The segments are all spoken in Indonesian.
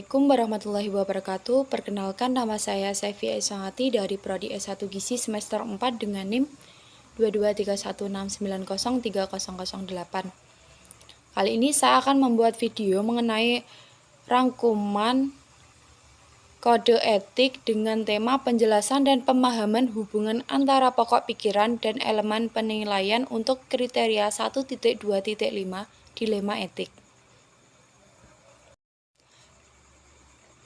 Assalamualaikum warahmatullahi wabarakatuh. Perkenalkan, nama saya Saifi Aisyangati dari Prodi S1 Gizi semester 4 dengan NIM 22316903008. Kali ini saya akan membuat video mengenai rangkuman kode etik dengan tema penjelasan dan pemahaman hubungan antara pokok pikiran dan elemen penilaian untuk kriteria 1.2.5 dilema etik.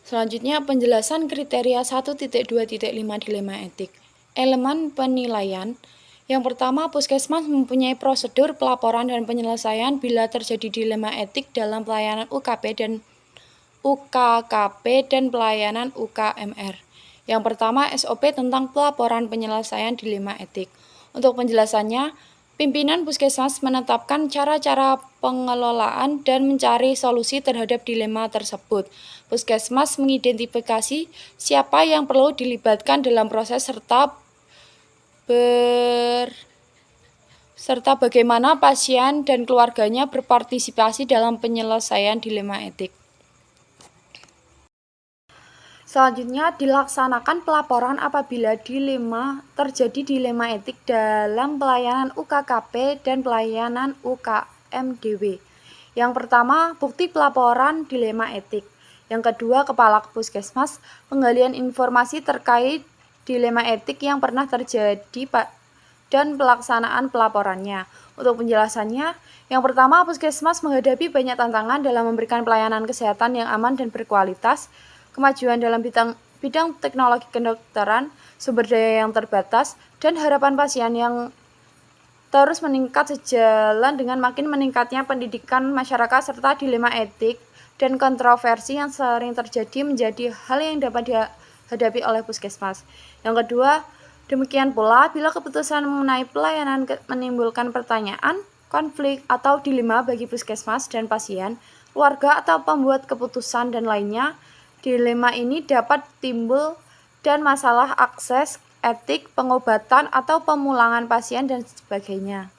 Selanjutnya, penjelasan kriteria 1.2.5 dilema etik. Elemen penilaian. Yang pertama, Puskesmas mempunyai prosedur pelaporan dan penyelesaian bila terjadi dilema etik dalam pelayanan UKP dan UKKP dan pelayanan UKMR. Yang pertama, SOP tentang pelaporan penyelesaian dilema etik. Untuk penjelasannya, pimpinan Puskesmas menetapkan cara-cara pengelolaan dan mencari solusi terhadap dilema tersebut. Puskesmas mengidentifikasi siapa yang perlu dilibatkan dalam proses serta bagaimana pasien dan keluarganya berpartisipasi dalam penyelesaian dilema etik. Selanjutnya, dilaksanakan pelaporan apabila terjadi dilema etik dalam pelayanan UKKP dan pelayanan UKMDW. Yang pertama, bukti pelaporan dilema etik. Yang kedua, Kepala Puskesmas, penggalian informasi terkait dilema etik yang pernah terjadi dan pelaksanaan pelaporannya. Untuk penjelasannya, yang pertama, Puskesmas menghadapi banyak tantangan dalam memberikan pelayanan kesehatan yang aman dan berkualitas. Kemajuan dalam bidang teknologi kedokteran, sumber daya yang terbatas, dan harapan pasien yang terus meningkat sejalan dengan makin meningkatnya pendidikan masyarakat serta dilema etik dan kontroversi yang sering terjadi menjadi hal yang dapat dihadapi oleh Puskesmas. Yang kedua, demikian pula bila keputusan mengenai pelayanan menimbulkan pertanyaan, konflik, atau dilema bagi Puskesmas dan pasien, keluarga atau pembuat keputusan dan lainnya, dilema ini dapat timbul dan masalah akses, etik, pengobatan, atau pemulangan pasien, dan sebagainya.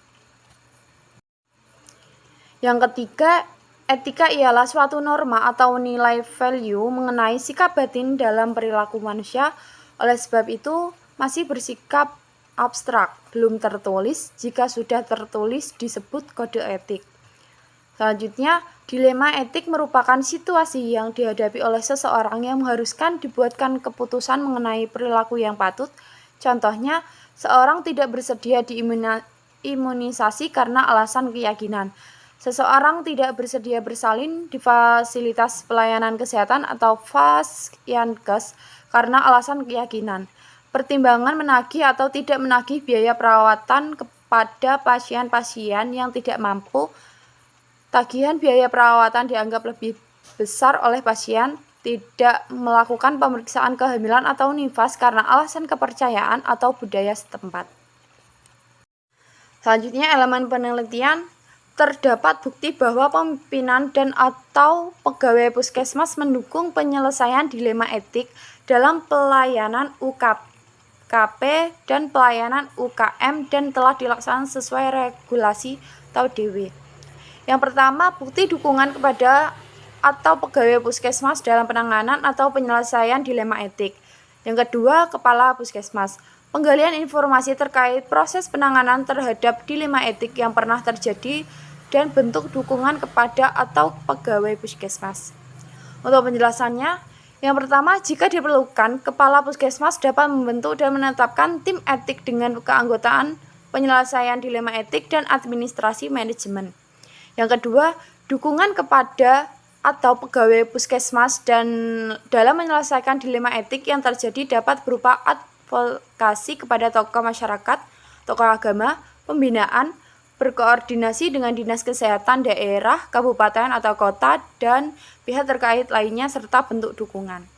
Yang ketiga, etika ialah suatu norma atau nilai value mengenai sikap batin dalam perilaku manusia. Oleh sebab itu, masih bersikap abstrak, belum tertulis. Jika sudah tertulis, disebut kode etik. Selanjutnya, dilema etik merupakan situasi yang dihadapi oleh seseorang yang mengharuskan dibuatkan keputusan mengenai perilaku yang patut. Contohnya, seorang tidak bersedia diimunisasi karena alasan keyakinan. Seseorang tidak bersedia bersalin di fasilitas pelayanan kesehatan atau Fasyankes karena alasan keyakinan. Pertimbangan menagih atau tidak menagih biaya perawatan kepada pasien-pasien yang tidak mampu. Tagihan biaya perawatan dianggap lebih besar oleh pasien, tidak melakukan pemeriksaan kehamilan atau nifas karena alasan kepercayaan atau budaya setempat. Selanjutnya, elemen penelitian. Terdapat bukti bahwa pimpinan dan atau pegawai Puskesmas mendukung penyelesaian dilema etik dalam pelayanan UKKP dan pelayanan UKM dan telah dilaksanakan sesuai regulasi atau DW. Yang pertama, bukti dukungan kepada atau pegawai Puskesmas dalam penanganan atau penyelesaian dilema etik. Yang kedua, Kepala Puskesmas, penggalian informasi terkait proses penanganan terhadap dilema etik yang pernah terjadi dan bentuk dukungan kepada atau pegawai Puskesmas. Untuk penjelasannya, yang pertama, jika diperlukan, Kepala Puskesmas dapat membentuk dan menetapkan tim etik dengan keanggotaan penyelesaian dilema etik dan administrasi manajemen. Yang kedua, dukungan kepada atau pegawai Puskesmas dan dalam menyelesaikan dilema etik yang terjadi dapat berupa advokasi kepada tokoh masyarakat, tokoh agama, pembinaan, berkoordinasi dengan dinas kesehatan daerah, kabupaten atau kota, dan pihak terkait lainnya serta bentuk dukungan.